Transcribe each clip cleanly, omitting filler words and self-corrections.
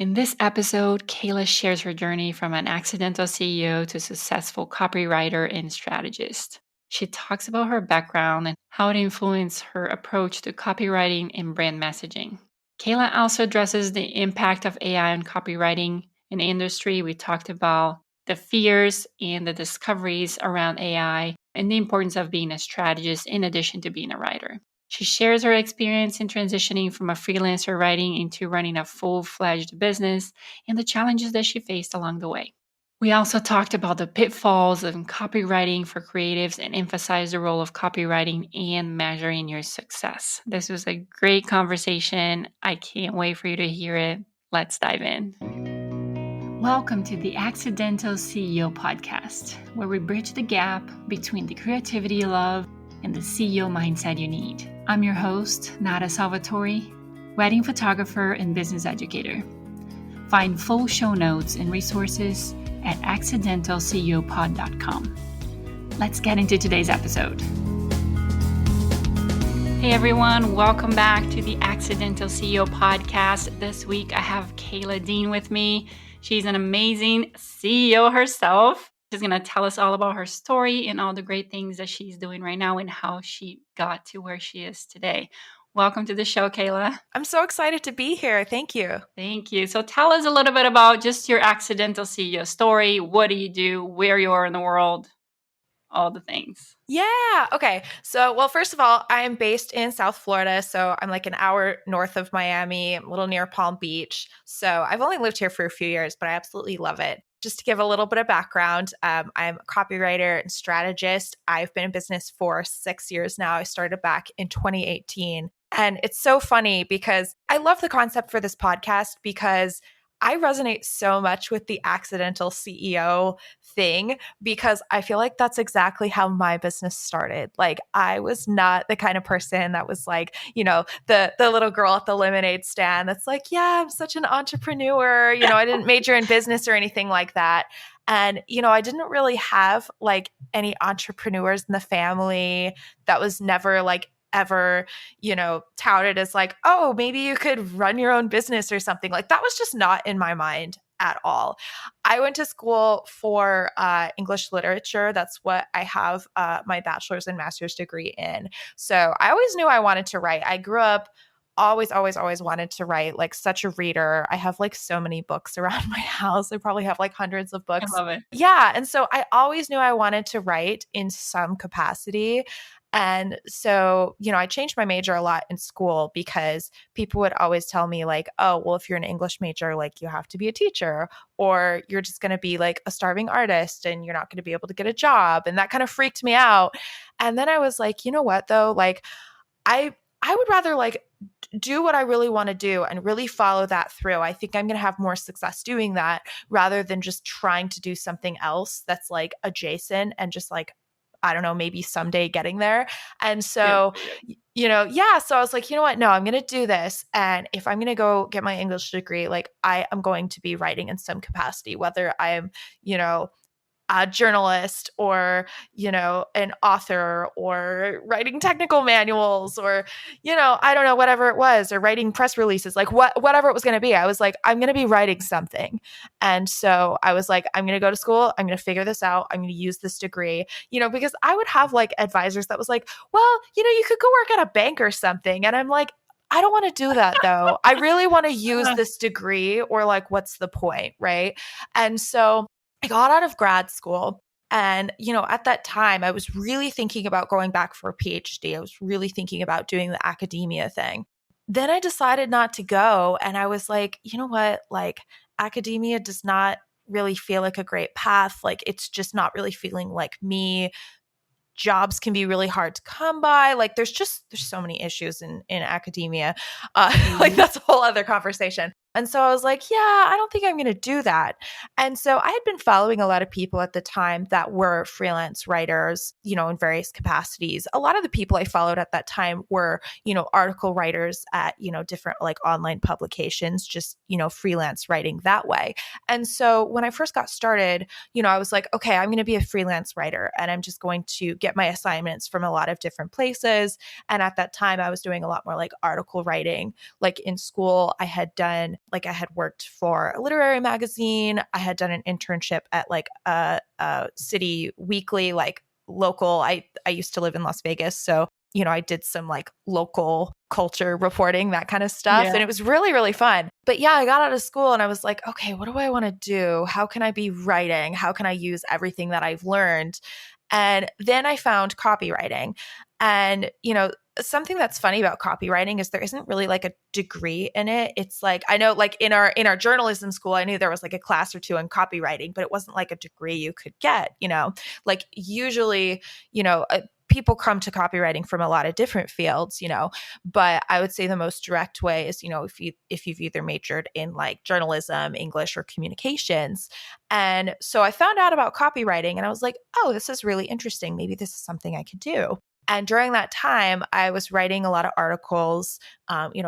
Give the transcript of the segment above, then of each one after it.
In this episode, Kayla shares her journey from an accidental CEO to successful copywriter and strategist. She talks about her background and how it influenced her approach to copywriting and brand messaging. Kayla also addresses the impact of AI on copywriting in the industry. We talked about the fears and the discoveries around AI and the importance of being a strategist in addition to being a writer. She shares her experience in transitioning from a freelancer writing into running a full-fledged business and the challenges that she faced along the way. We also talked about the pitfalls of copywriting for creatives and emphasized the role of copywriting and measuring your success. This was a great conversation. I can't wait for you to hear it. Let's dive in. Welcome to the Accidental CEO podcast, where we bridge the gap between the creativity you love and the CEO mindset you need. I'm your host, Nada Salvatore, wedding photographer and business educator. Find full show notes and resources at accidentalceopod.com. Let's get into today's episode. Hey everyone, welcome back to the Accidental CEO podcast. This week I have Kayla Dean with me. She's an amazing CEO herself. She's going to tell us all about her story and all the great things that she's doing right now and how she got to where she is today. Welcome to the show, Kayla. I'm so excited to be here. Thank you. Thank you. So tell us a little bit about just your accidental CEO story. What do you do? Where you are in the world? All the things. Yeah. Okay. So, well, first of all, I'm based in South Florida. So I'm like an hour north of Miami, a little near Palm Beach. So I've only lived here for a few years, but I absolutely love it. Just to give a little bit of background, I'm a copywriter and strategist. I've been in business for 6 years now. I started back in 2018. And it's so funny because I love the concept for this podcast because I resonate so much with the accidental CEO thing because I feel like that's exactly how my business started. Like I was not the kind of person that was like, the little girl at the lemonade stand that's like, yeah, I'm such an entrepreneur. I didn't major in business or anything like that. And, I didn't really have like any entrepreneurs in the family. That was never like ever, touted as like, oh, maybe you could run your own business or something. Like that was just not in my mind at all. I went to school for English literature. That's what I have my bachelor's and master's degree in. So I always knew I wanted to write. I grew up always wanted to write, like such a reader. I have like so many books around my house. I probably have like hundreds of books. I love it. Yeah. And so I always knew I wanted to write in some capacity. And so, I changed my major a lot in school because people would always tell me like, oh, well, if you're an English major, like you have to be a teacher or you're just going to be like a starving artist and you're not going to be able to get a job. And that kind of freaked me out. And then I was like, you know what, though? Like I would rather like do what I really want to do and really follow that through. I think I'm going to have more success doing that rather than just trying to do something else that's like adjacent and just like, I don't know, maybe someday getting there. And so, so I was like, you know what? No, I'm going to do this. And if I'm going to go get my English degree, like I am going to be writing in some capacity, whether I am, a journalist or, an author or writing technical manuals or, I don't know, whatever it was, or writing press releases, like whatever it was going to be. I was like, I'm going to be writing something. And so I was like, I'm going to go to school. I'm going to figure this out. I'm going to use this degree, because I would have like advisors that was like, well, you could go work at a bank or something. And I'm like, I don't want to do that though. I really want to use this degree or like, what's the point? Right. And so I got out of grad school and, at that time I was really thinking about going back for a PhD. I was really thinking about doing the academia thing. Then I decided not to go. And I was like, you know what? Like academia does not really feel like a great path. Like it's just not really feeling like me. Jobs can be really hard to come by. Like there's so many issues in academia. Like that's a whole other conversation. And so I was like, yeah, I don't think I'm going to do that. And so I had been following a lot of people at the time that were freelance writers, in various capacities. A lot of the people I followed at that time were, article writers at, different like online publications, just, freelance writing that way. And so when I first got started, I was like, okay, I'm going to be a freelance writer and I'm just going to get my assignments from a lot of different places. And at that time, I was doing a lot more like article writing. Like in school, I had done like I had worked for a literary magazine. I had done an internship at like a city weekly, like local. I used to live in Las Vegas, so I did some like local culture reporting, that kind of stuff. Yeah. And it was really, really fun. But yeah, I got out of school and I was like, okay, what do I want to do? How can I be writing? How can I use everything that I've learned? And then I found copywriting. And, something that's funny about copywriting is there isn't really like a degree in it. It's like, I know like in our journalism school, I knew there was like a class or two in copywriting, but it wasn't like a degree you could get, like usually, people come to copywriting from a lot of different fields, but I would say the most direct way is, if you've either majored in like journalism, English, or communications. And so I found out about copywriting and I was like, oh, this is really interesting. Maybe this is something I could do. And during that time, I was writing a lot of articles,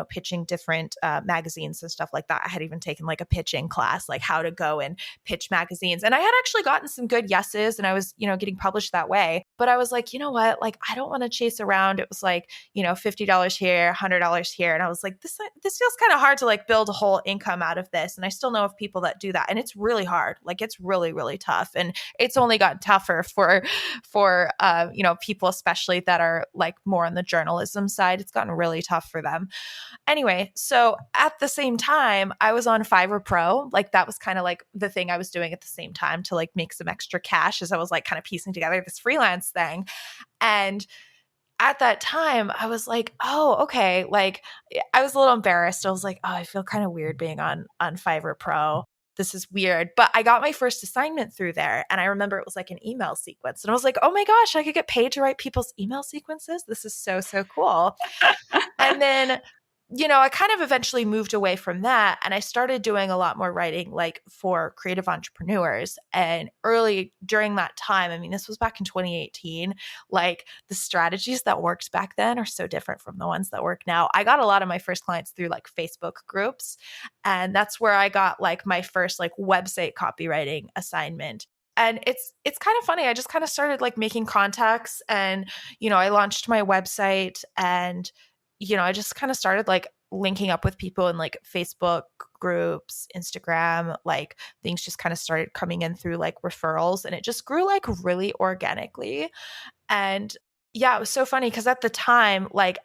pitching different magazines and stuff like that. I had even taken like a pitching class, like how to go and pitch magazines. And I had actually gotten some good yeses and I was, getting published that way. But I was like, you know what? Like, I don't want to chase around. It was like, $50 here, $100 here. And I was like, this feels kind of hard to like build a whole income out of this. And I still know of people that do that. And it's really hard. Like it's really, really tough. And it's only gotten tougher for people, especially that are like more on the journalism side. It's gotten really tough for them. Anyway, so at the same time, I was on Fiverr Pro. Like that was kind of like the thing I was doing at the same time to like make some extra cash as I was like kind of piecing together this freelance thing. And at that time, I was like, oh, okay. Like I was a little embarrassed. I was like, oh, I feel kind of weird being on Fiverr Pro. This is weird. But I got my first assignment through there. And I remember it was like an email sequence. And I was like, oh my gosh, I could get paid to write people's email sequences. This is so, so cool. And then, I kind of eventually moved away from that. And I started doing a lot more writing like for creative entrepreneurs. And early during that time, I mean, this was back in 2018, like the strategies that worked back then are so different from the ones that work now. I got a lot of my first clients through like Facebook groups. And that's where I got like my first like website copywriting assignment. And it's kind of funny. I just kind of started like making contacts and, I launched my website and I just kind of started like linking up with people in like Facebook groups, Instagram, like things just kind of started coming in through like referrals and it just grew like really organically. And yeah, it was so funny because at the time, like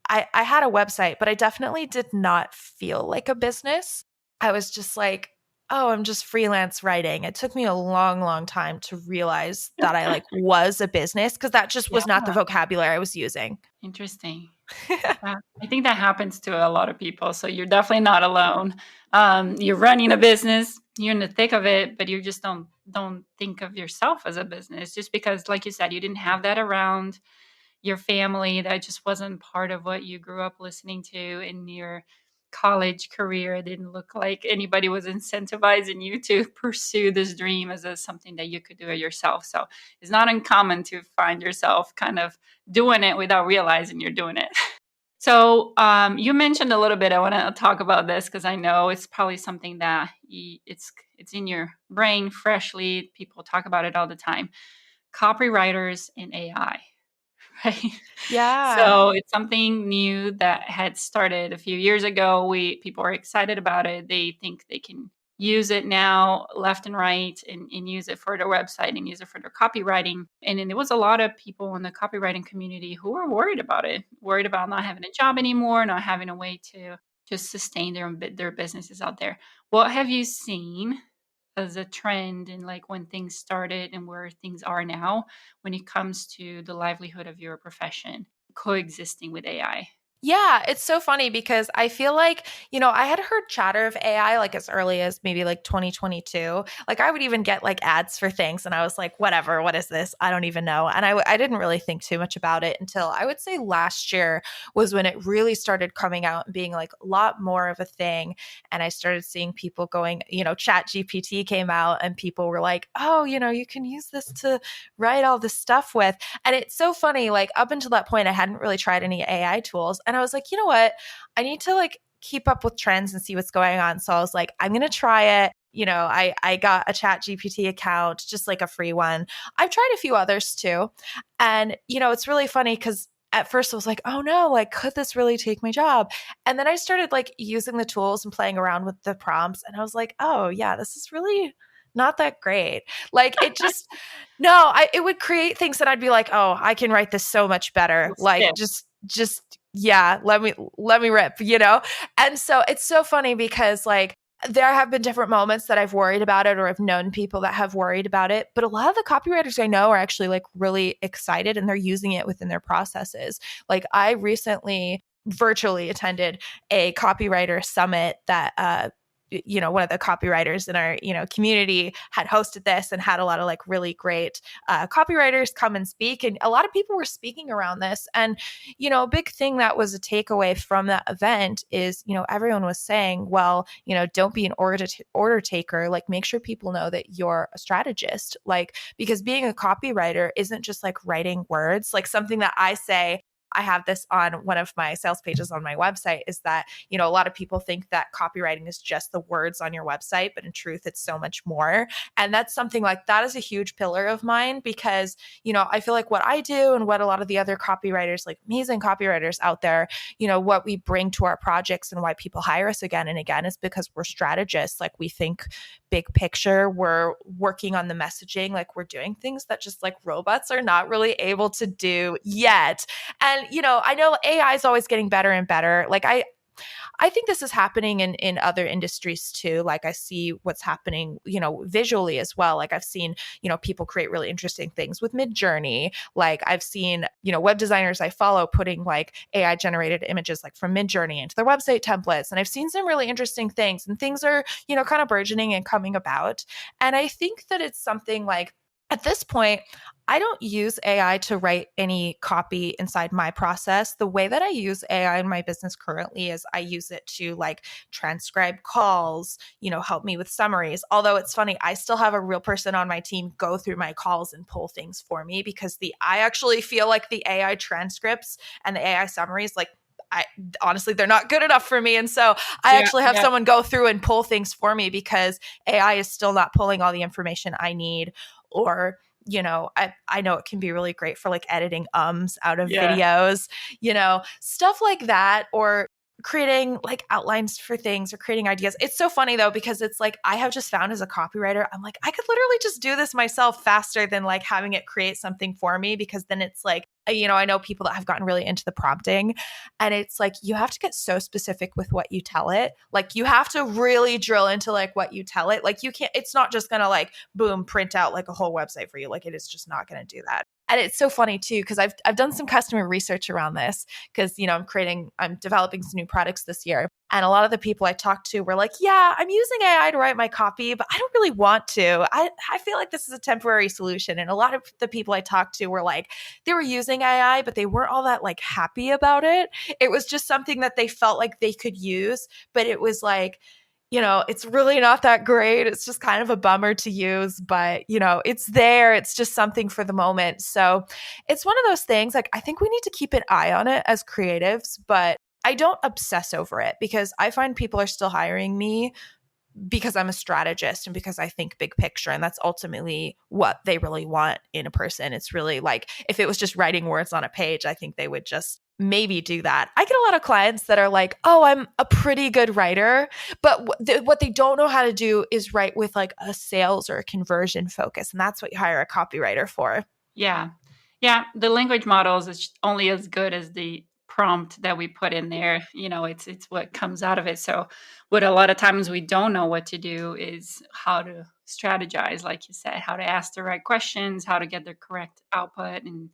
I had a website, but I definitely did not feel like a business. I was just like, oh, I'm just freelance writing. It took me a long, long time to realize that I like was a business because that just was not the Yeah. vocabulary I was using. Interesting. Yeah, I think that happens to a lot of people. So you're definitely not alone. You're running a business, you're in the thick of it, but you just don't think of yourself as a business just because, like you said, you didn't have that around your family. That just wasn't part of what you grew up listening to in your college career. It didn't look like anybody was incentivizing you to pursue this dream as something that you could do it yourself. So it's not uncommon to find yourself kind of doing it without realizing you're doing it. So you mentioned a little bit. I want to talk about this because I know it's probably something that it's in your brain freshly. People talk about it all the time. Copywriters and AI, right? Yeah. So it's something new that had started a few years ago. People are excited about it. They think they can use it now left and right and use it for their website and use it for their copywriting. And then there was a lot of people in the copywriting community who were worried about it, worried about not having a job anymore, not having a way to just sustain their businesses out there. What have you seen as a trend and like when things started and where things are now when it comes to the livelihood of your profession coexisting with AI? Yeah, it's so funny because I feel like, I had heard chatter of AI like as early as maybe like 2022. Like I would even get like ads for things and I was like, whatever, what is this? I don't even know. And I didn't really think too much about it until I would say last year was when it really started coming out and being like a lot more of a thing. And I started seeing people going, Chat GPT came out and people were like, oh, you can use this to write all this stuff with. And it's so funny, like up until that point, I hadn't really tried any AI tools. And I was like, you know what? I need to like keep up with trends and see what's going on. So I was like, I'm going to try it. I got a Chat GPT account, just like a free one. I've tried a few others too. And, it's really funny because at first I was like, oh no, like, could this really take my job? And then I started like using the tools and playing around with the prompts. And I was like, oh yeah, this is really not that great. Like it just, no, it would create things that I'd be like, oh, I can write this so much better. Like Still, yeah, let me rip, you know? And so it's so funny because like there have been different moments that I've worried about it or I've known people that have worried about it. But a lot of the copywriters I know are actually like really excited and they're using it within their processes. Like I recently virtually attended a copywriter summit that one of the copywriters in our community had hosted this and had a lot of like really great copywriters come and speak, and a lot of people were speaking around this. And a big thing that was a takeaway from that event is everyone was saying, well, don't be an order taker, like make sure people know that you're a strategist, like because being a copywriter isn't just like writing words. Like something that I say, I have this on one of my sales pages on my website, is that, a lot of people think that copywriting is just the words on your website, but in truth, it's so much more. And that's something like that is a huge pillar of mine because, I feel like what I do and what a lot of the other copywriters, like amazing copywriters out there, what we bring to our projects and why people hire us again and again is because we're strategists. Like we think big picture, we're working on the messaging, like we're doing things that just like robots are not really able to do yet. And, I know AI is always getting better and better. Like I think this is happening in other industries too. Like I see what's happening, visually as well. Like I've seen, people create really interesting things with Midjourney. Like I've seen, web designers I follow putting like AI generated images like from Midjourney into their website templates. And I've seen some really interesting things, and things are, kind of burgeoning and coming about. And I think that it's something like, at this point, I don't use AI to write any copy inside my process. The way that I use AI in my business currently is I use it to like transcribe calls, help me with summaries. Although it's funny, I still have a real person on my team go through my calls and pull things for me because I actually feel like the AI transcripts and the AI summaries, like honestly, they're not good enough for me. And so I actually have someone go through and pull things for me because AI is still not pulling all the information I need. Or, I know it can be really great for like editing out of videos, stuff like that, or creating like outlines for things or creating ideas. It's so funny though, because it's like, I have just found as a copywriter, I'm like, I could literally just do this myself faster than like having it create something for me, because then it's like, I know people that have gotten really into the prompting, and it's like, you have to get so specific with what you tell it. Like you have to really drill into like what you tell it. Like you can't, it's not just going to like, boom, print out like a whole website for you. Like it is just not going to do that. And it's so funny too, because I've done some customer research around this because, I'm developing some new products this year. And a lot of the people I talked to were like, yeah, I'm using AI to write my copy, but I don't really want to. I feel like this is a temporary solution. And a lot of the people I talked to were like, they were using AI, but they weren't all that like happy about it. It was just something that they felt like they could use, but it was like, it's really not that great. It's just kind of a bummer to use, but it's there. It's just something for the moment. So it's one of those things, like, I think we need to keep an eye on it as creatives, but I don't obsess over it because I find people are still hiring me because I'm a strategist and because I think big picture. And that's ultimately what they really want in a person. It's really like, if it was just writing words on a page, I think they would just maybe do that. I get a lot of clients that are like, oh, I'm a pretty good writer, but what they don't know how to do is write with like a sales or a conversion focus. And that's what you hire a copywriter for. Yeah. Yeah. The language models is only as good as the prompt that we put in there. It's what comes out of it. So what a lot of times we don't know what to do is how to strategize, like you said, how to ask the right questions, how to get the correct output. And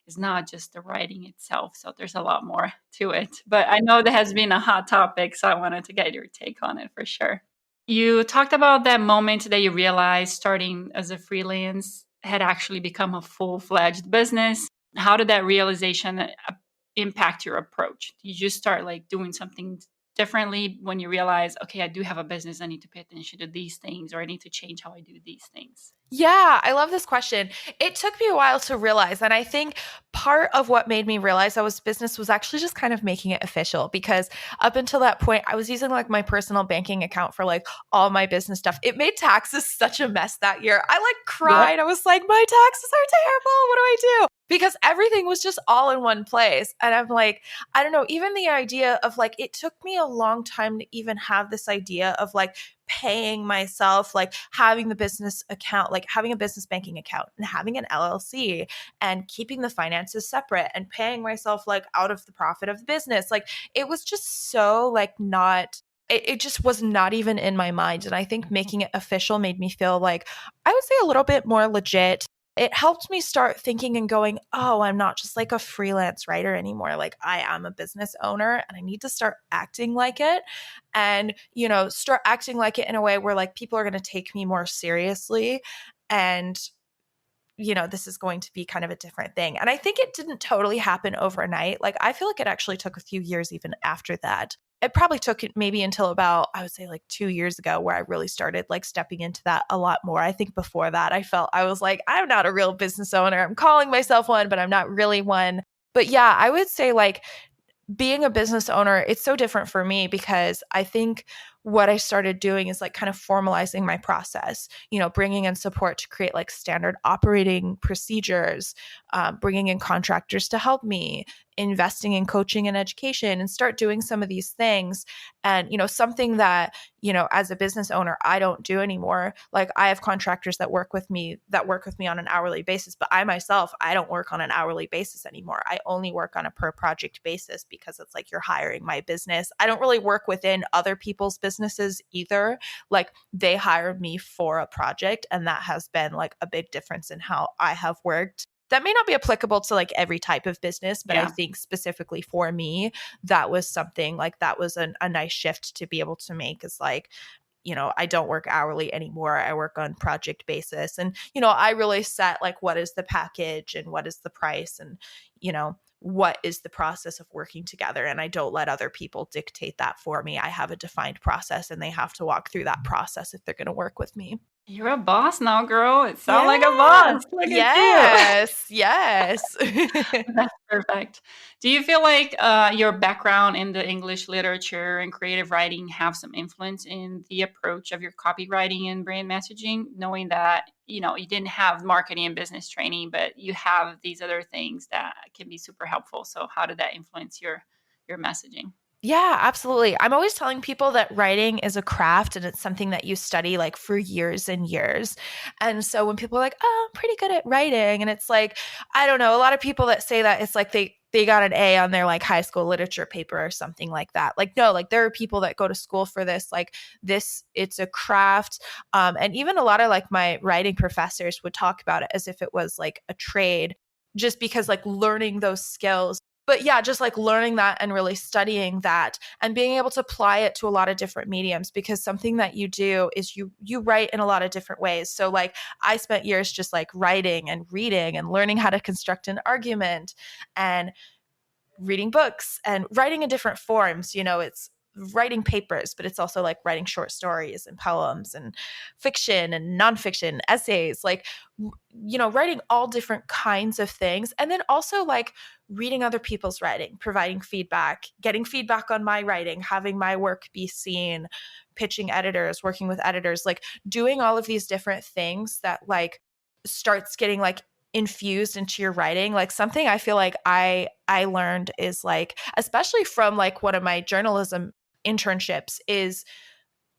it's not just the writing itself. So there's a lot more to it. But I know that has been a hot topic, so I wanted to get your take on it for sure. You talked about that moment that you realized starting as a freelance had actually become a full-fledged business. How did that realization impact your approach? Did you just start like doing something differently when you realize, okay, I do have a business, I need to pay attention to these things, or I need to change how I do these things? Yeah, I love this question. It took me a while to realize. And I think part of what made me realize I was business was actually just kind of making it official, because up until that point, I was using like my personal banking account for like all my business stuff. It made taxes such a mess that year. I like cried. I was like, my taxes are terrible. What do I do? because everything was just all in one place. And I'm like, I don't know, even the idea of like, it took me a long time to even have this idea of like paying myself, like having the business account, like having a business banking account and having an LLC and keeping the finances separate and paying myself like out of the profit of the business. Like it was just so like not, it just was not even in my mind. And I think making it official made me feel like, I would say, a little bit more legit. It helped me start thinking and going, oh, I'm not just like a freelance writer anymore. Like I am a business owner and I need to start acting like it, and, you know, start acting like it in a way where like people are going to take me more seriously. And, you know, this is going to be kind of a different thing. And I think it didn't totally happen overnight. Like I feel like it actually took a few years even after that. It probably took maybe until about, I would say like 2 years ago, where I really started like stepping into that a lot more. I think before that, I was like, I'm not a real business owner. I'm calling myself one, but I'm not really one. But yeah, I would say like being a business owner, it's so different for me because I think what I started doing is like kind of formalizing my process, you know, bringing in support to create like standard operating procedures, bringing in contractors to help me, investing in coaching and education, and start doing some of these things. And, you know, something that, you know, as a business owner, I don't do anymore. Like I have contractors that work with me on an hourly basis, but I myself, I don't work on an hourly basis anymore. I only work on a per project basis because it's like you're hiring my business. I don't really work within other people's businesses either. Like they hire me for a project, and that has been like a big difference in how I have worked. That may not be applicable to like every type of business, but I Yeah. think specifically for me, that was something like that was a nice shift to be able to make, is like, you know, I don't work hourly anymore. I work on project basis. And, you know, I really set like what is the package and what is the price and, you know, what is the process of working together. And I don't let other people dictate that for me. I have a defined process and they have to walk through that process if they're going to work with me. You're a boss now, girl. It sounds like a Yeah. boss. Look at you. Yes. Yes. That's perfect. Do you feel like your background in the English literature and creative writing have some influence in the approach of your copywriting and brand messaging, knowing that, you know, you didn't have marketing and business training, but you have these other things that can be super helpful. So how did that influence your messaging? Yeah, absolutely. I'm always telling people that writing is a craft and it's something that you study like for years and years. And so when people are like, "Oh, I'm pretty good at writing," and it's like, I don't know, a lot of people that say that it's like they got an A on their like high school literature paper or something like that. Like no, like there are people that go to school for this. Like this, it's a craft. And even a lot of like my writing professors would talk about it as if it was like a trade, just because like learning those skills, but yeah, just like learning that and really studying that and being able to apply it to a lot of different mediums, because something that you do is you write in a lot of different ways. So like I spent years just like writing and reading and learning how to construct an argument and reading books and writing in different forms. You know, it's writing papers, but it's also like writing short stories and poems and fiction and nonfiction essays, like, you know, writing all different kinds of things. And then also like reading other people's writing, providing feedback, getting feedback on my writing, having my work be seen, pitching editors, working with editors, like doing all of these different things that like starts getting like infused into your writing. Like something I feel like I learned is like, especially from like one of my journalism internships, is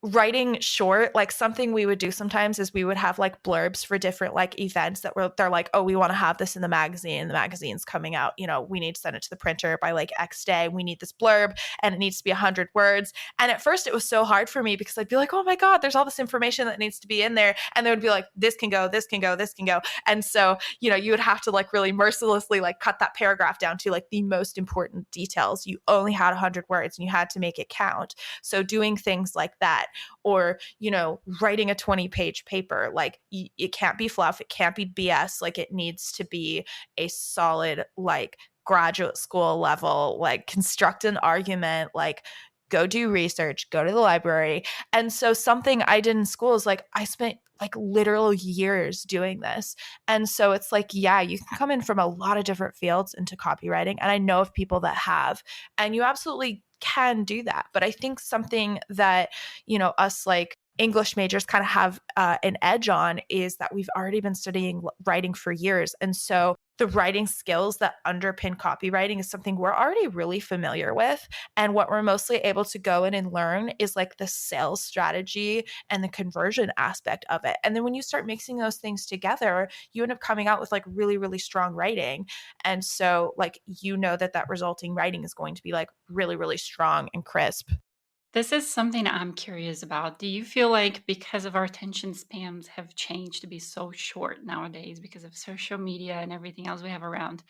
writing short. Like something we would do sometimes is we would have like blurbs for different like events that they're like, oh, we want to have this in the magazine and the magazine's coming out, you know, we need to send it to the printer by like X day, we need this blurb and it needs to be 100 words. And at first it was so hard for me because I'd be like, oh my god, there's all this information that needs to be in there, and they would be like, this can go, this can go, this can go. And so, you know, you would have to like really mercilessly like cut that paragraph down to like the most important details. You only had 100 words and you had to make it count. So doing things like that, or, you know, writing a 20-page paper, like it can't be fluff, it can't be BS, like it needs to be a solid like graduate school level, like construct an argument, like go do research, go to the library. And so something I did in school is like I spent like literal years doing this. And so it's like, yeah, you can come in from a lot of different fields into copywriting. And I know of people that have, and you absolutely can do that. But I think something that, you know, us like English majors kind of have an edge on is that we've already been studying writing for years. And so the writing skills that underpin copywriting is something we're already really familiar with. And what we're mostly able to go in and learn is like the sales strategy and the conversion aspect of it. And then when you start mixing those things together, you end up coming out with like really, really strong writing. And so, like, that resulting writing is going to be like really, really strong and crisp. This is something I'm curious about. Do you feel like because of our attention spans have changed to be so short nowadays because of social media and everything else we have around,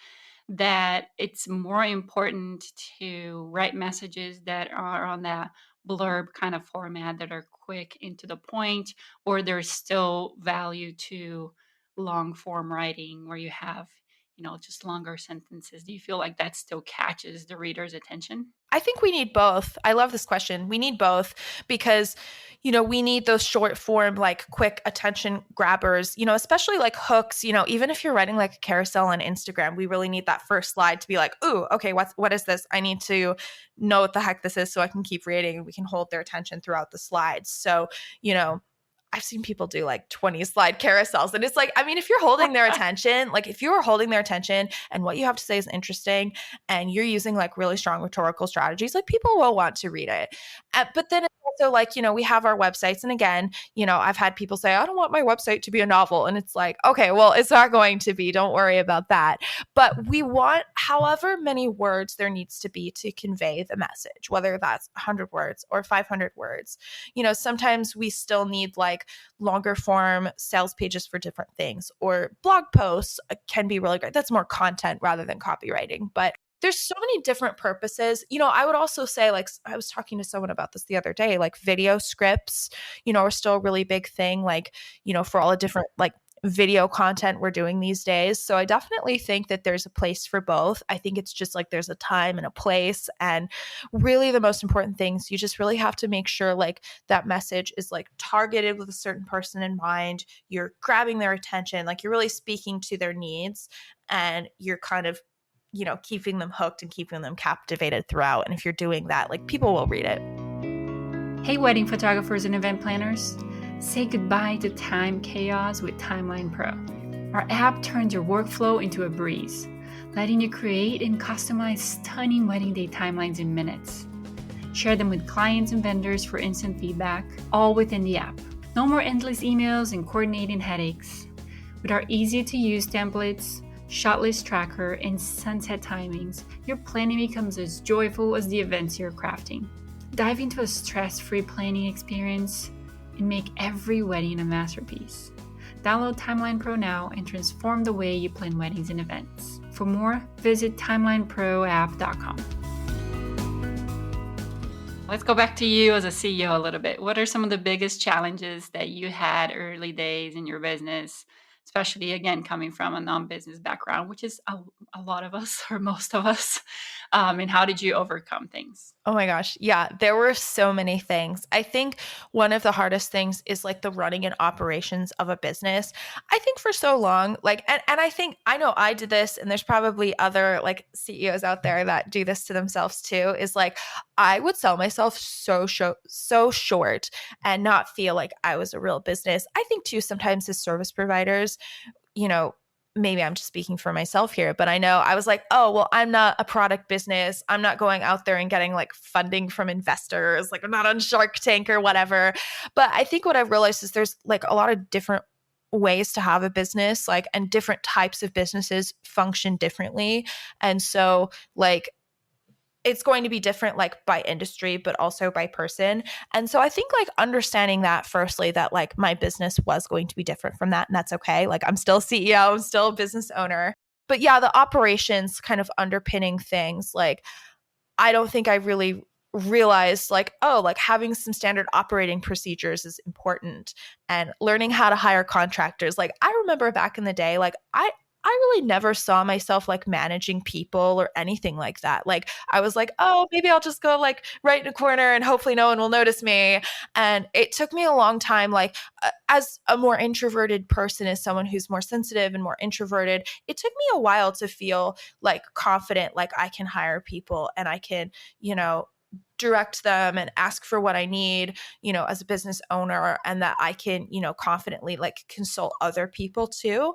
that it's more important to write messages that are on that blurb kind of format that are quick and to the point, or there's still value to long form writing where you have, just longer sentences? Do you feel like that still catches the reader's attention? I think we need both. I love this question. We need both because, we need those short form, like quick attention grabbers, especially like hooks, even if you're writing like a carousel on Instagram, we really need that first slide to be like, ooh, okay, what is this? I need to know what the heck this is so I can keep reading and we can hold their attention throughout the slides. So, you know, I've seen people do like 20 slide carousels. And it's like, I mean, if you're holding their attention, like if you are holding their attention and what you have to say is interesting and you're using like really strong rhetorical strategies, like people will want to read it. But then it's also like, we have our websites. And again, I've had people say, I don't want my website to be a novel. And it's like, okay, well, it's not going to be. Don't worry about that. But we want however many words there needs to be to convey the message, whether that's 100 words or 500 words. Sometimes we still need like longer form sales pages for different things, or blog posts can be really great. That's more content rather than copywriting, but there's so many different purposes. I would also say, like, I was talking to someone about this the other day, like video scripts, are still a really big thing, like, for all the different like video content we're doing these days. So I definitely think that there's a place for both. I think it's just like there's a time and a place. And really the most important things, you just really have to make sure like that message is like targeted with a certain person in mind. You're grabbing their attention, like you're really speaking to their needs, and you're kind of keeping them hooked and keeping them captivated throughout. And if you're doing that, like people will read it. Hey, wedding photographers and event planners. Say goodbye to time chaos with Timeline Pro. Our app turns your workflow into a breeze, letting you create and customize stunning wedding day timelines in minutes. Share them with clients and vendors for instant feedback, all within the app. No more endless emails and coordinating headaches. With our easy-to-use templates, shot list tracker, and sunset timings, your planning becomes as joyful as the events you're crafting. Dive into a stress-free planning experience and make every wedding a masterpiece. Download Timeline Pro now and transform the way you plan weddings and events. For more, visit timelineproapp.com. Let's go back to you as a CEO a little bit. What are some of the biggest challenges that you had early days in your business, especially, again, coming from a non-business background, which is a lot of us or most of us, and how did you overcome things? Oh my gosh. Yeah, there were so many things. I think one of the hardest things is like the running and operations of a business. I think for so long, like, and I think I know I did this, and there's probably other like CEOs out there that do this to themselves too, is like I would sell myself so short and not feel like I was a real business. I think too, sometimes as service providers, you know, maybe I'm just speaking for myself here, but I know I was like, oh, well, I'm not a product business. I'm not going out there and getting like funding from investors. Like I'm not on Shark Tank or whatever. But I think what I've realized is there's like a lot of different ways to have a business, like, and different types of businesses function differently. And so like it's going to be different like by industry, but also by person. And so I think like understanding that firstly, that like my business was going to be different from that. And that's okay. Like I'm still CEO, I'm still a business owner. But yeah, the operations kind of underpinning things, like I don't think I really realized like, oh, like having some standard operating procedures is important, and learning how to hire contractors. Like I remember back in the day, like I really never saw myself like managing people or anything like that. Like I was like, oh, maybe I'll just go like right in a corner and hopefully no one will notice me. And it took me a long time, like as a more introverted person, as someone who's more sensitive and more introverted, it took me a while to feel like confident, like I can hire people and I can, direct them and ask for what I need, as a business owner, and that I can, confidently like consult other people too.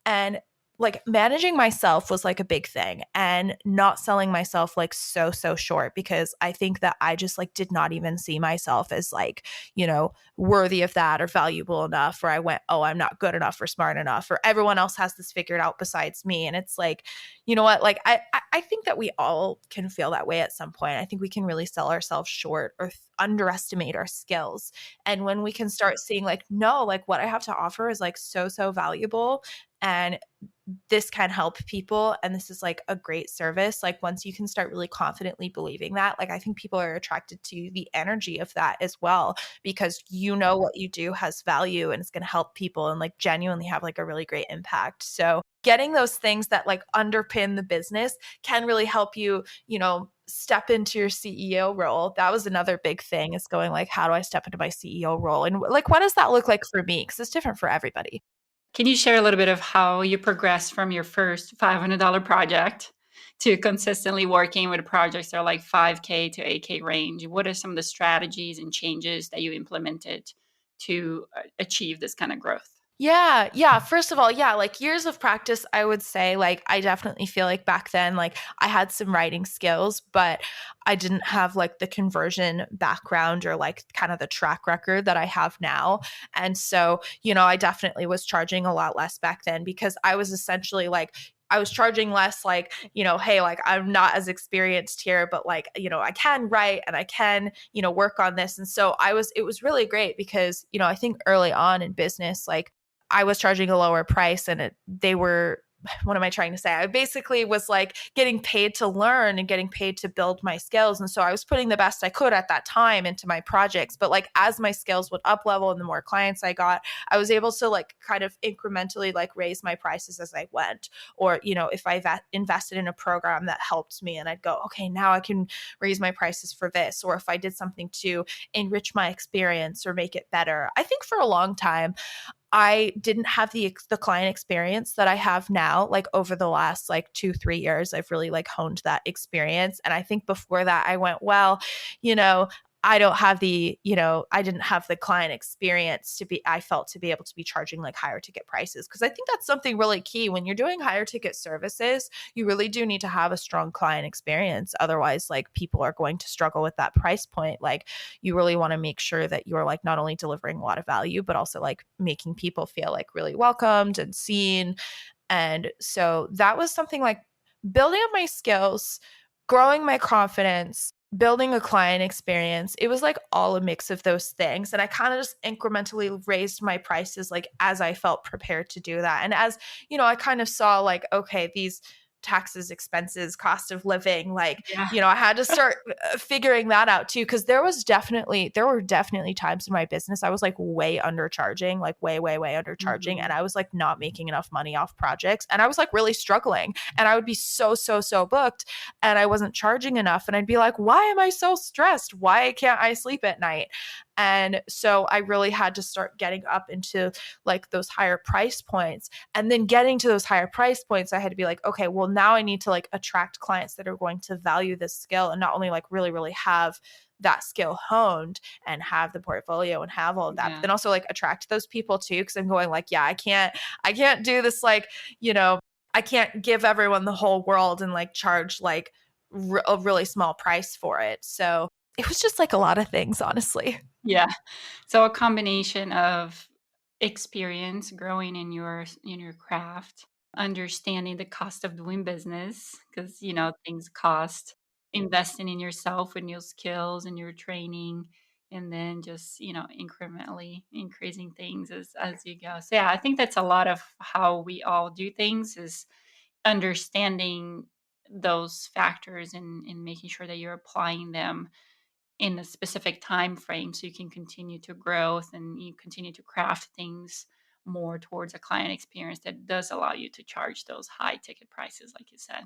And like managing myself was like a big thing, and not selling myself like so short, because I think that I just like did not even see myself as like, worthy of that or valuable enough, or I went, oh, I'm not good enough or smart enough, or everyone else has this figured out besides me. And it's like, you know what, like I think that we all can feel that way at some point. I think we can really sell ourselves short or underestimate our skills. And when we can start seeing like, no, like what I have to offer is like so valuable, and this can help people, and this is like a great service, like once you can start really confidently believing that, like I think people are attracted to the energy of that as well, because what you do has value and it's going to help people and like genuinely have like a really great impact. So getting those things that like underpin the business can really help you, step into your CEO role. That was another big thing, is going like, how do I step into my CEO role, and like what does that look like for me, because it's different for everybody. Can you share a little bit of how you progressed from your first $500 project to consistently working with projects that are like 5K to 8K range? What are some of the strategies and changes that you implemented to achieve this kind of growth? Yeah, yeah. First of all, yeah, like years of practice, I would say, like, I definitely feel like back then, like, I had some writing skills, but I didn't have like the conversion background or like kind of the track record that I have now. And so, I definitely was charging a lot less back then, because I was essentially like, I was charging less, like, hey, like, I'm not as experienced here, but like, I can write and I can, work on this. And so it was really great, because, I think early on in business, like, I was charging a lower price, and they were, what am I trying to say? I basically was like getting paid to learn and getting paid to build my skills. And so I was putting the best I could at that time into my projects. But like as my skills would up level and the more clients I got, I was able to like kind of incrementally like raise my prices as I went. Or, if I invested in a program that helped me, and I'd go, okay, now I can raise my prices for this. Or if I did something to enrich my experience or make it better. I think for a long time, I didn't have the client experience that I have now. Like over the last like 2-3 years, I've really like honed that experience. And I think before that, I went, well, you know, I don't have I didn't have the client experience I felt to be able to be charging like higher ticket prices. Cause I think that's something really key when you're doing higher ticket services. You really do need to have a strong client experience. Otherwise, like people are going to struggle with that price point. Like you really want to make sure that you're like not only delivering a lot of value, but also like making people feel like really welcomed and seen. And so that was something like building up my skills, growing my confidence, building a client experience. It was like all a mix of those things. And I kind of just incrementally raised my prices like as I felt prepared to do that. And as, I kind of saw like, okay, these taxes, expenses, cost of living, like, Yeah. I had to start figuring that out too. Cause there were definitely times in my business I was like way undercharging, like way undercharging. Mhm. And I was like not making enough money off projects. And I was like really struggling. And I would be so booked, and I wasn't charging enough. And I'd be like, why am I so stressed? Why can't I sleep at night? And so I really had to start getting up into like those higher price points. And then getting to those higher price points, I had to be like, okay, well, now I need to like attract clients that are going to value this skill, and not only like really have that skill honed and have the portfolio and have all of that, but Yeah. then also like attract those people too. Cause I'm going like, yeah, I can't do this. Like, I can't give everyone the whole world and like charge like a really small price for it. So it was just like a lot of things, honestly. Yeah. So a combination of experience growing in your craft, understanding the cost of doing business because things cost, investing in yourself with new skills and your training, and then just incrementally increasing things as you go. So yeah, I think that's a lot of how we all do things is understanding those factors and making sure that you're applying them in a specific time frame so you can continue to grow and you continue to craft things more towards a client experience that does allow you to charge those high ticket prices like you said.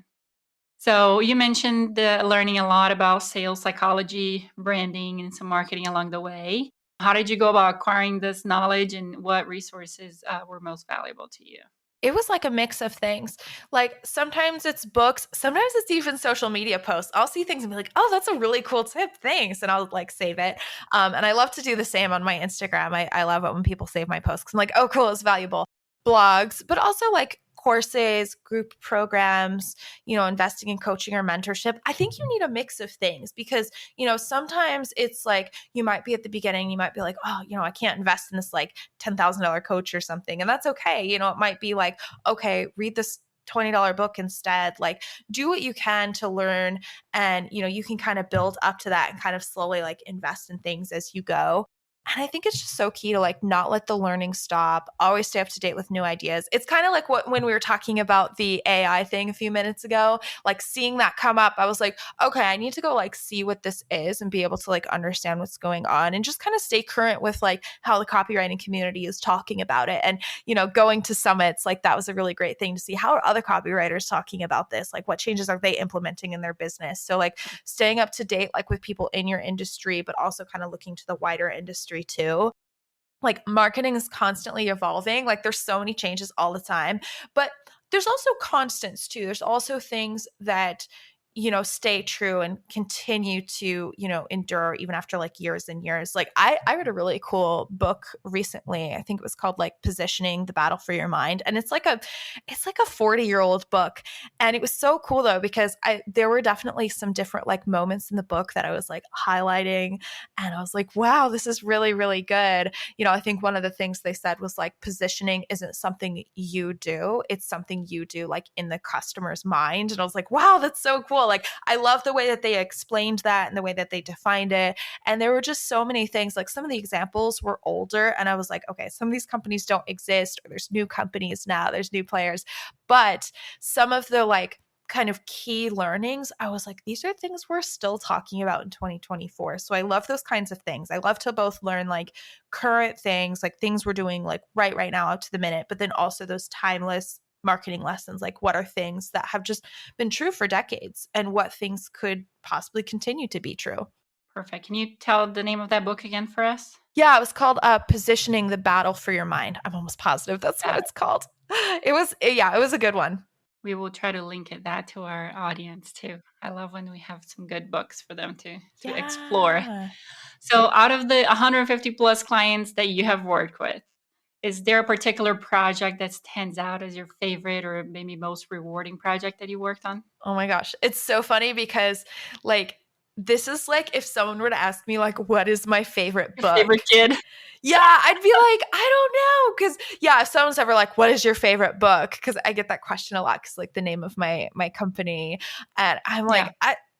So you mentioned learning a lot about sales psychology, branding, and some marketing along the way. How did you go about acquiring this knowledge, and what resources were most valuable to you? It was like a mix of things. Like sometimes it's books, sometimes it's even social media posts. I'll see things and be like, "Oh, that's a really cool tip. Thanks." And I'll like save it. And I love to do the same on my Instagram. I love it when people save my posts 'cause I'm like, "Oh, cool, it's valuable." Blogs, but also like courses, group programs, investing in coaching or mentorship. I think you need a mix of things because, sometimes it's like you might be at the beginning, you might be like, oh, I can't invest in this like $10,000 coach or something. And that's okay. It might be like, okay, read this $20 book instead. Like do what you can to learn, and you can kind of build up to that and kind of slowly like invest in things as you go. And I think it's just so key to like not let the learning stop, always stay up to date with new ideas. It's kind of like when we were talking about the AI thing a few minutes ago, like seeing that come up, I was like, okay, I need to go like see what this is and be able to like understand what's going on and just kind of stay current with like how the copywriting community is talking about it. And, going to summits, like that was a really great thing to see. How are other copywriters talking about this? Like what changes are they implementing in their business? So like staying up to date, like with people in your industry, but also kind of looking to the wider industry too. Like marketing is constantly evolving. Like there's so many changes all the time, but there's also constants too. There's also things that stay true and continue to, endure even after like years and years. Like I read a really cool book recently. I think it was called like Positioning: The Battle for Your Mind. And it's like a 40-year-old book. And it was so cool though, because there were definitely some different like moments in the book that I was like highlighting. And I was like, wow, this is really, really good. I think one of the things they said was like positioning isn't something you do. It's something you do like in the customer's mind. And I was like, wow, that's so cool. Like I love the way that they explained that and the way that they defined it. And there were just so many things. Like some of the examples were older and I was like, okay, some of these companies don't exist, or there's new companies now, there's new players. But some of the like kind of key learnings, I was like, these are things we're still talking about in 2024. So I love those kinds of things. I love to both learn like current things, like things we're doing like right now up to the minute, but then also those timeless marketing lessons. Like what are things that have just been true for decades and what things could possibly continue to be true. Perfect. Can you tell the name of that book again for us? Yeah, it was called Positioning: The Battle for Your Mind. I'm almost positive that's what it's called. It was a good one. We will try to link that to our audience too. I love when we have some good books for them to explore. So out of the 150 plus clients that you have worked with, is there a particular project that stands out as your favorite or maybe most rewarding project that you worked on? Oh my gosh. It's so funny because like this is like if someone were to ask me like what is my favorite book? Favorite kid? Yeah, I'd be like, I don't know. Cause yeah, if someone's ever like, what is your favorite book? Cause I get that question a lot because like the name of my company. And I'm like,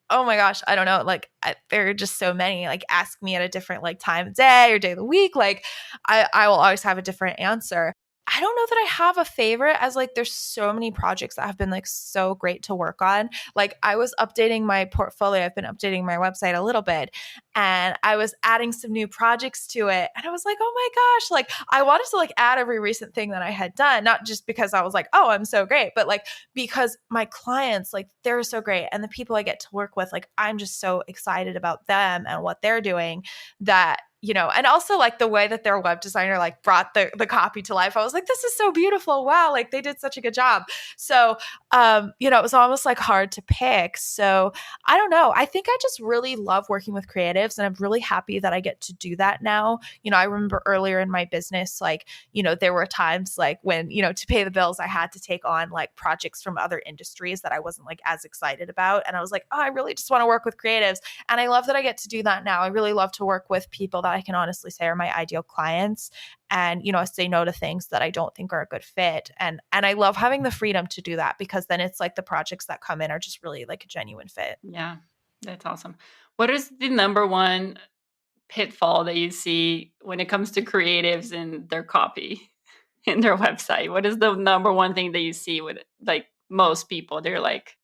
oh my gosh, I don't know. Like there are just so many, like ask me at a different like time of day or day of the week. Like I will always have a different answer. I don't know that I have a favorite, as like there's so many projects that have been like so great to work on. Like I was updating my portfolio. I've been updating my website a little bit and I was adding some new projects to it. And I was like, oh my gosh, like I wanted to like add every recent thing that I had done, not just because I was like, oh, I'm so great, but like because my clients, like they're so great. And the people I get to work with, like I'm just so excited about them and what they're doing that and also like the way that their web designer like brought the copy to life. I was like, this is so beautiful. Wow. Like they did such a good job. So, it was almost like hard to pick. So I don't know. I think I just really love working with creatives and I'm really happy that I get to do that now. I remember earlier in my business, like, there were times like when, to pay the bills, I had to take on like projects from other industries that I wasn't like as excited about. And I was like, oh, I really just want to work with creatives. And I love that I get to do that now. I really love to work with people that I can honestly say are my ideal clients and, say no to things that I don't think are a good fit. And I love having the freedom to do that because then it's like the projects that come in are just really like a genuine fit. Yeah, that's awesome. What is the number one pitfall that you see when it comes to creatives and their copy in their website? What is the number one thing that you see with like most people? They're like,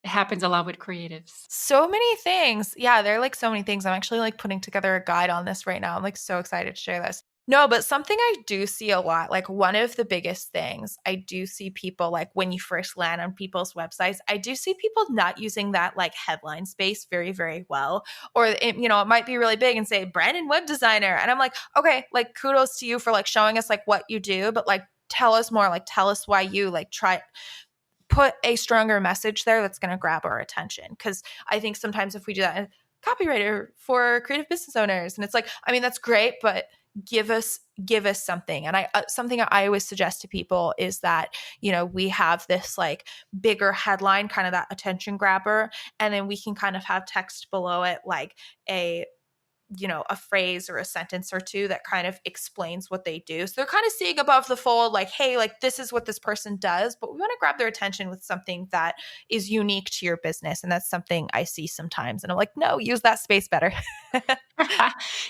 it happens a lot with creatives. So many things. Yeah, there are like so many things. I'm actually like putting together a guide on this right now. I'm like so excited to share this. No, but something I do see a lot, like one of the biggest things I do see people like when you first land on people's websites, I do see people not using that like headline space very, very well. Or, it might be really big and say brand and web designer. And I'm like, okay, like kudos to you for like showing us like what you do, but like tell us more, like tell us why you like put a stronger message there that's going to grab our attention. Because I think sometimes if we do that, copywriter for creative business owners, and it's like, I mean, that's great, but give us something. And I something I always suggest to people is that, we have this like bigger headline, kind of that attention grabber, and then we can kind of have text below it, like a a phrase or a sentence or two that kind of explains what they do. So they're kind of seeing above the fold, like, hey, like this is what this person does, but we want to grab their attention with something that is unique to your business. And that's something I see sometimes. And I'm like, no, use that space better.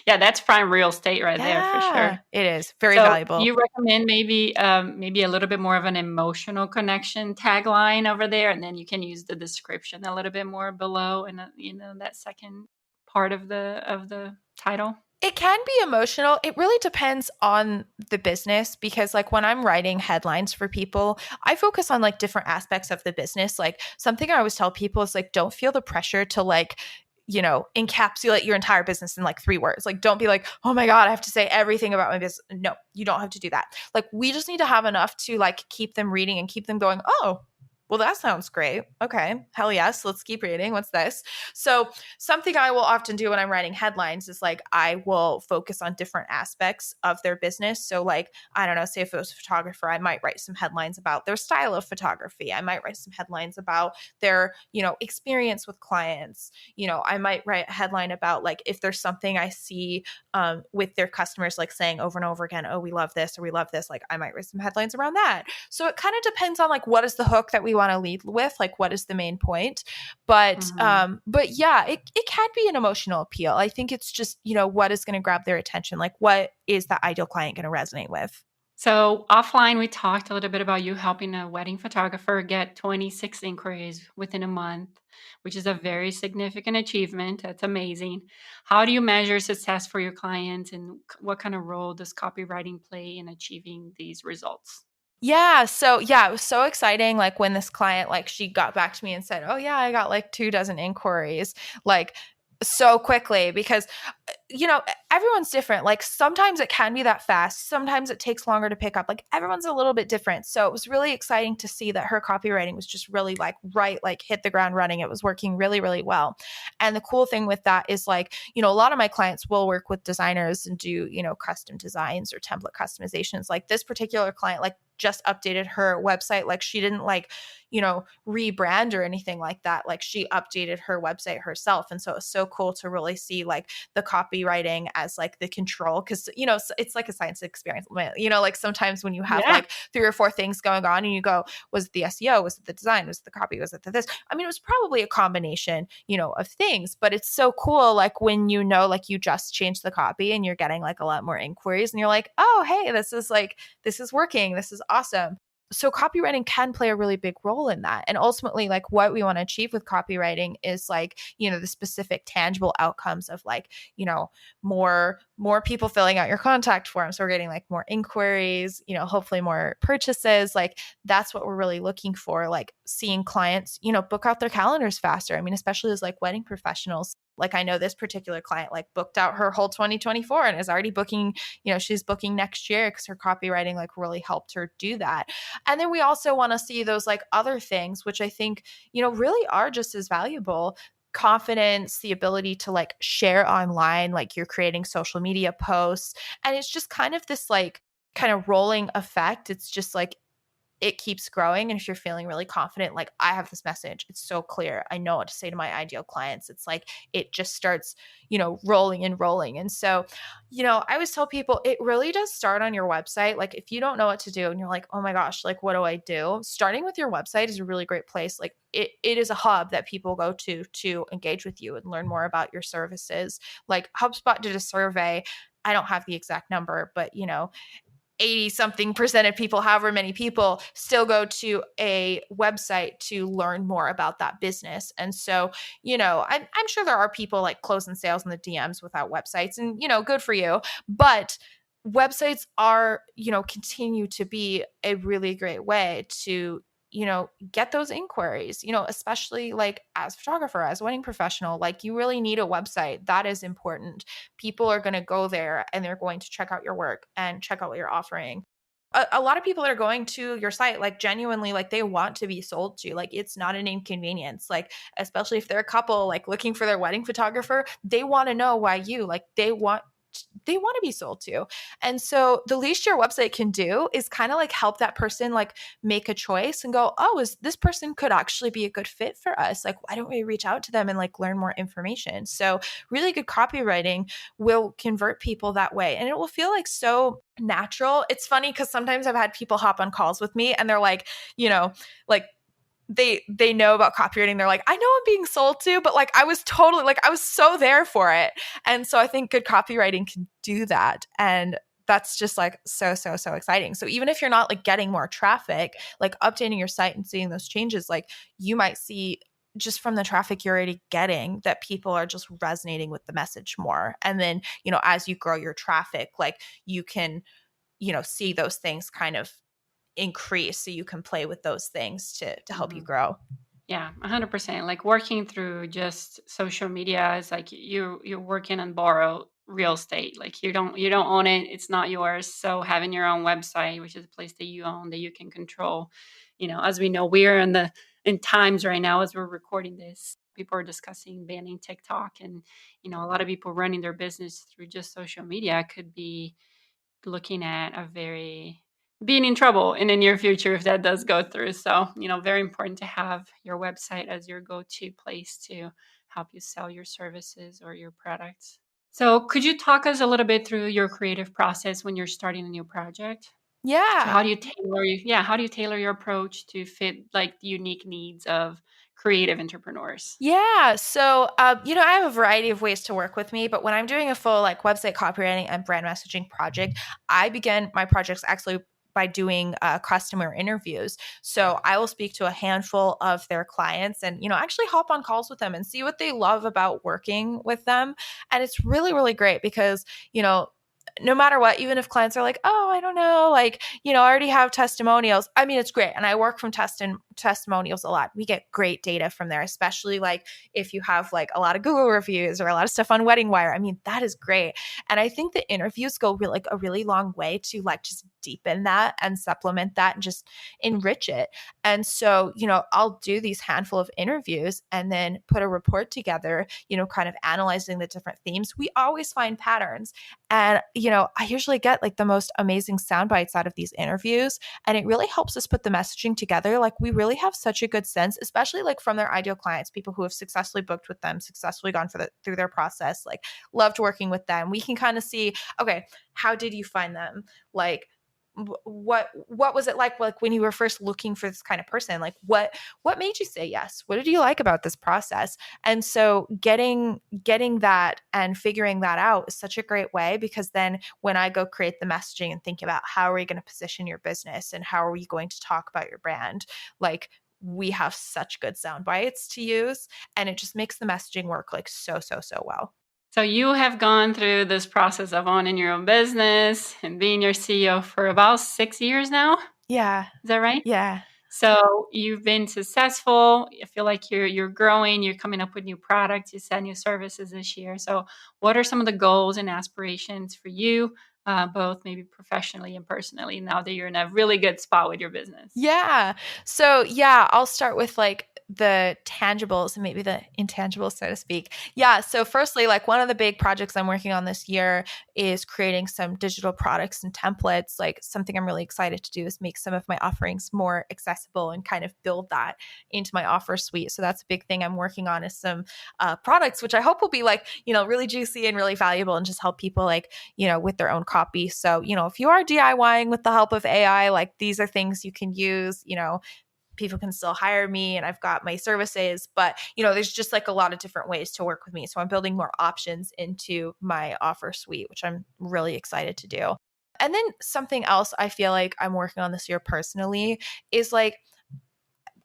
Yeah, that's prime real estate right there for Yeah, sure. it is very So, do valuable. you recommend maybe a little bit more of an emotional connection tagline over there, and then you can use the description a little bit more below, and that second part of the title? It can be emotional. It really depends on the business, because like when I'm writing headlines for people, I focus on like different aspects of the business. Like something I always tell people is like, don't feel the pressure to like, encapsulate your entire business in like 3 words. Like, don't be like, oh my God, I have to say everything about my business. No, you don't have to do that. Like, we just need to have enough to like keep them reading and keep them going, oh, well, that sounds great. Okay. Hell yes. Let's keep reading. What's this? So, something I will often do when I'm writing headlines is like, I will focus on different aspects of their business. So, like, I don't know, say if it was a photographer, I might write some headlines about their style of photography. I might write some headlines about their, experience with clients. I might write a headline about like if there's something I see with their customers, like saying over and over again, oh, we love this or we love this. Like, I might write some headlines around that. So, it kind of depends on like what is the hook that we want to lead with, like what is the main point. But Mhm. yeah, it can be an emotional appeal. I think it's just, what is going to grab their attention, like what is the ideal client going to resonate with. So, offline, we talked a little bit about you helping a wedding photographer get 26 inquiries within a month, which is a very significant achievement. That's amazing. How do you measure success for your clients, and what kind of role does copywriting play in achieving these results? Yeah. So yeah, it was so exciting. Like when this client, like she got back to me and said, oh yeah, I got like 2 dozen inquiries, like so quickly, because, everyone's different. Like sometimes it can be that fast. Sometimes it takes longer to pick up. Like everyone's a little bit different. So it was really exciting to see that her copywriting was just really like, right, like hit the ground running. It was working really, really well. And the cool thing with that is like, a lot of my clients will work with designers and do, custom designs or template customizations. Like this particular client, like just updated her website. Like she didn't like, rebrand or anything like that. Like she updated her website herself. And so it was so cool to really see like the copywriting as like the control. Cause, it's like a science experiment. Like sometimes when you have Yeah. like 3 or 4 things going on and you go, was it the SEO? Was it the design? Was it the copy? Was it the this? I mean, it was probably a combination, of things, but it's so cool. Like when, like you just changed the copy and you're getting like a lot more inquiries and you're like, oh, hey, this is working. This is awesome. So copywriting can play a really big role in that. And ultimately, like what we want to achieve with copywriting is like, the specific tangible outcomes of like, more people filling out your contact form. So we're getting like more inquiries, hopefully more purchases. Like that's what we're really looking for, like seeing clients, book out their calendars faster. I mean, especially as like wedding professionals. Like I know this particular client like booked out her whole 2024 and is already booking, she's booking next year because her copywriting like really helped her do that. And then we also want to see those like other things, which I think, really are just as valuable. Confidence, the ability to like share online, like you're creating social media posts. And it's just kind of this like kind of rolling effect. It's just like it keeps growing. And if you're feeling really confident, like I have this message, it's so clear. I know what to say to my ideal clients. It's like it just starts, rolling and rolling. And so, I always tell people it really does start on your website. Like if you don't know what to do and you're like, oh my gosh, like what do I do? Starting with your website is a really great place. Like it is a hub that people go to engage with you and learn more about your services. Like HubSpot did a survey. I don't have the exact number, but 80 something percent of people, however many people, still go to a website to learn more about that business. And so, I'm sure there are people like closing sales in the DMs without websites, and, good for you. But websites are, continue to be a really great way to, get those inquiries, especially like as a photographer, as a wedding professional, like you really need a website. That is important. People are going to go there and they're going to check out your work and check out what you're offering. A lot of people that are going to your site, like genuinely, like they want to be sold to. Like it's not an inconvenience. Like especially if they're a couple, like looking for their wedding photographer, they want to know why you. Like they want they want to be sold to. And so the least your website can do is kind of like help that person like make a choice and go, oh, is this person could actually be a good fit for us? Like, why don't we reach out to them and like learn more information? So really good copywriting will convert people that way. And it will feel like so natural. It's funny because sometimes I've had people hop on calls with me and they're like, like they know about copywriting. They're like, I know I'm being sold to, but like I was totally like I was so there for it. And so I think good copywriting can do that. And that's just like so exciting. So even if you're not like getting more traffic, like updating your site and seeing those changes, like you might see just from the traffic you're already getting that people are just resonating with the message more. And then, as you grow your traffic, like you can, see those things kind of increase so you can play with those things to help you grow. Yeah, 100%. Like working through just social media is like you're working on borrowed real estate. Like you don't own it. It's not yours. So having your own website, which is a place that you own that you can control, as we know, we're in times right now as we're recording this. People are discussing banning TikTok, and a lot of people running their business through just social media could be looking at being in trouble in the near future if that does go through. So, very important to have your website as your go-to place to help you sell your services or your products. So, could you talk us a little bit through your creative process when you're starting a new project? So, Yeah. how do you tailor your approach to fit like the unique needs of creative entrepreneurs? Yeah. So, I have a variety of ways to work with me, but when I'm doing a full like website copywriting and brand messaging project, I begin my projects actually by doing customer interviews. So I will speak to a handful of their clients and, actually hop on calls with them and see what they love about working with them. And it's really, really great because, no matter what, even if clients are like, oh, I don't know, like, I already have testimonials. I mean, it's great. And I work from testimonials a lot. We get great data from there, especially like if you have like a lot of Google reviews or a lot of stuff on Wedding Wire. I mean, that is great. And I think the interviews go like a really long way to like just deepen that and supplement that and just enrich it. And so, I'll do these handful of interviews and then put a report together, kind of analyzing the different themes. We always find patterns. And, I usually get like the most amazing sound bites out of these interviews. And it really helps us put the messaging together. Like we really have such a good sense, especially like from their ideal clients, people who have successfully booked with them, successfully gone through their process, like loved working with them. We can kind of see, okay, how did you find them? Like, what was it like when you were first looking for this kind of person? Like what made you say yes? What did you like about this process? And so getting that and figuring that out is such a great way, because then when I go create the messaging and think about how are you going to position your business and how are you going to talk about your brand, like we have such good sound bites to use, and it just makes the messaging work like so well. So you have gone through this process of owning your own business and being your CEO for about 6 years now. Yeah. Is that right? Yeah. So you've been successful. I feel like you're growing. You're coming up with new products. You said new services this year. So what are some of the goals and aspirations for you, both maybe professionally and personally, now that you're in a really good spot with your business? Yeah. So, yeah, I'll start with like the tangibles and maybe the intangibles, so to speak. Yeah. So, firstly, like one of the big projects I'm working on this year is creating some digital products and templates. Like, something I'm really excited to do is make some of my offerings more accessible and kind of build that into my offer suite. So, that's a big thing I'm working on, is some products, which I hope will be like, really juicy and really valuable and just help people like, with their own copy. So, if you are DIYing with the help of AI, like these are things you can use. People can still hire me and I've got my services, but there's just like a lot of different ways to work with me. So I'm building more options into my offer suite, which I'm really excited to do. And then something else I feel like I'm working on this year personally is like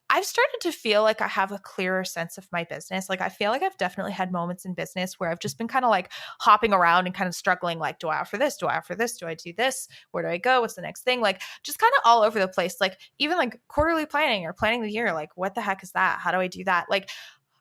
I've started to feel like I have a clearer sense of my business. Like I feel like I've definitely had moments in business where I've just been kind of like hopping around and kind of struggling, like, do I offer this? Do I offer this? Do I do this? Where do I go? What's the next thing? Like just kind of all over the place. Like even like quarterly planning or planning the year. Like what the heck is that? How do I do that? Like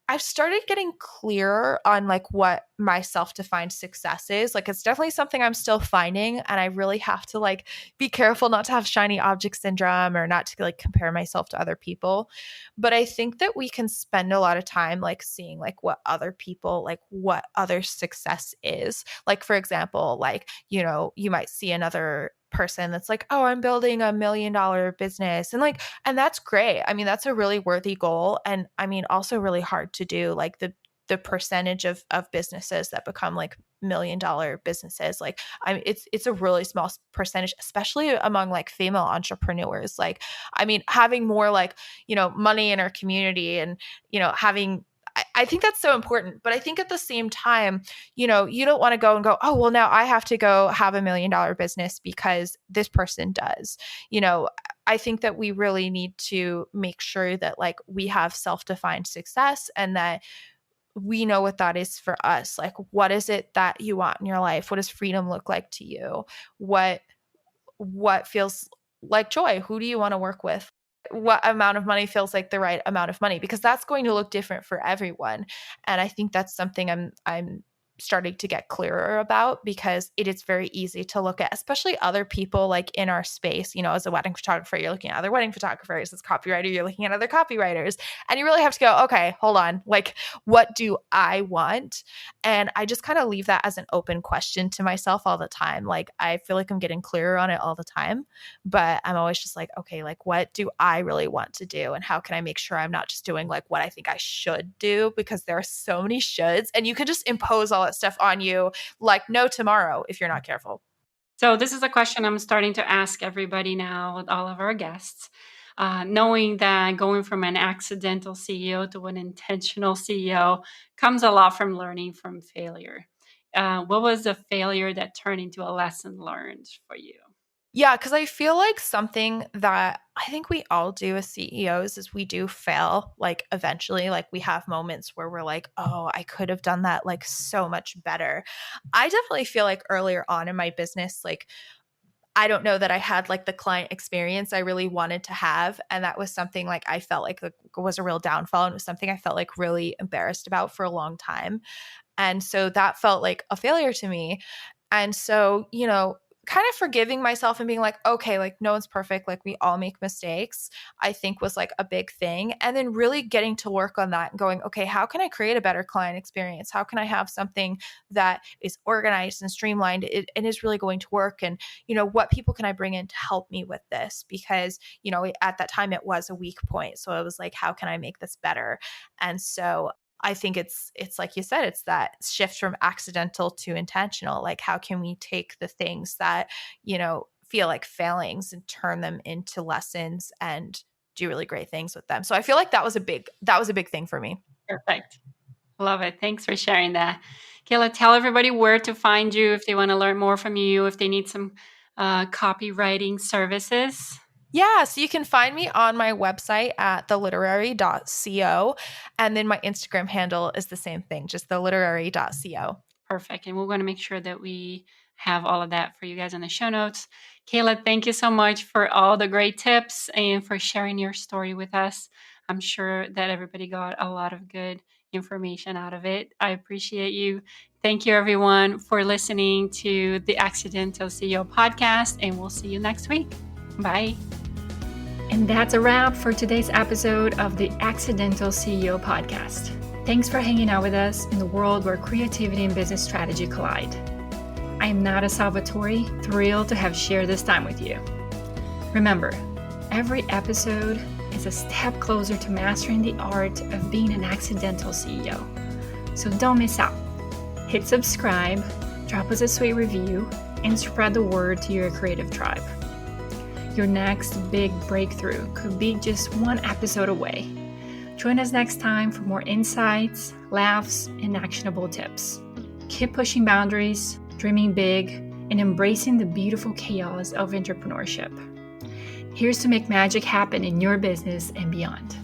I've started getting clearer on like what my self-defined success is. Like it's definitely something I'm still finding, and I really have to like be careful not to have shiny object syndrome or not to like compare myself to other people. But I think that we can spend a lot of time like seeing like what other people, like what other success is. Like for example, like, you know, you might see another person that's like, "Oh, I'm building $1 million business." And like, and that's great. I mean, that's a really worthy goal. And I mean, also really hard to do. Like the percentage of businesses that become like $1 million businesses, like I mean, it's a really small percentage, especially among like female entrepreneurs. Like, I mean, having more like, you know, money in our community and, you know, having I think that's so important. But I think at the same time, you know, you don't want to go and go, oh, well, now I have to go have $1 million business because this person does. You know, I think that we really need to make sure that like we have self-defined success and that we know what that is for us. Like, what is it that you want in your life? What does freedom look like to you? What feels like joy? Who do you want to work with? What amount of money feels like the right amount of money? Because that's going to look different for everyone. And I think that's something I'm starting to get clearer about, because it is very easy to look at, especially other people like in our space. You know, as a wedding photographer, you're looking at other wedding photographers. As a copywriter, you're looking at other copywriters. And you really have to go, okay, hold on. Like, what do I want? And I just kind of leave that as an open question to myself all the time. Like, I feel like I'm getting clearer on it all the time, but I'm always just like, okay, like, what do I really want to do? And how can I make sure I'm not just doing like what I think I should do? Because there are so many shoulds, and you can just impose all that stuff on you like no tomorrow if you're not careful. So this is a question I'm starting to ask everybody now with all of our guests. Knowing that going from an accidental CEO to an intentional CEO comes a lot from learning from failure. What was the failure that turned into a lesson learned for you? Yeah, because I feel like something that I think we all do as CEOs is we do fail. Like eventually, like we have moments where we're like, oh, I could have done that like so much better. I definitely feel like earlier on in my business, like I don't know that I had like the client experience I really wanted to have. And that was something like I felt like was a real downfall, and it was something I felt like really embarrassed about for a long time. And so that felt like a failure to me. And so, you know, kind of forgiving myself and being like, okay, like no one's perfect. Like we all make mistakes, I think was like a big thing. And then really getting to work on that and going, okay, how can I create a better client experience? How can I have something that is organized and streamlined and is really going to work? And, you know, what people can I bring in to help me with this? Because, you know, at that time it was a weak point. So it was like, how can I make this better? And so I think it's like you said, it's that shift from accidental to intentional. Like, how can we take the things that, you know, feel like failings and turn them into lessons and do really great things with them? So I feel like that was a big thing for me. Perfect. Love it. Thanks for sharing that. Kayla, tell everybody where to find you if they want to learn more from you, if they need some copywriting services. Yeah, so you can find me on my website at theliterary.co. And then my Instagram handle is the same thing, just theliterary.co. Perfect. And we're going to make sure that we have all of that for you guys in the show notes. Kayla, thank you so much for all the great tips and for sharing your story with us. I'm sure that everybody got a lot of good information out of it. I appreciate you. Thank you, everyone, for listening to the Accidental CEO podcast, and we'll see you next week. Bye. And that's a wrap for today's episode of the Accidental CEO podcast. Thanks for hanging out with us in the world where creativity and business strategy collide. I am Nada Salvatore, thrilled to have shared this time with you. Remember, every episode is a step closer to mastering the art of being an accidental CEO. So don't miss out. Hit subscribe, drop us a sweet review, and spread the word to your creative tribe. Your next big breakthrough could be just one episode away. Join us next time for more insights, laughs, and actionable tips. Keep pushing boundaries, dreaming big, and embracing the beautiful chaos of entrepreneurship. Here's to make magic happen in your business and beyond.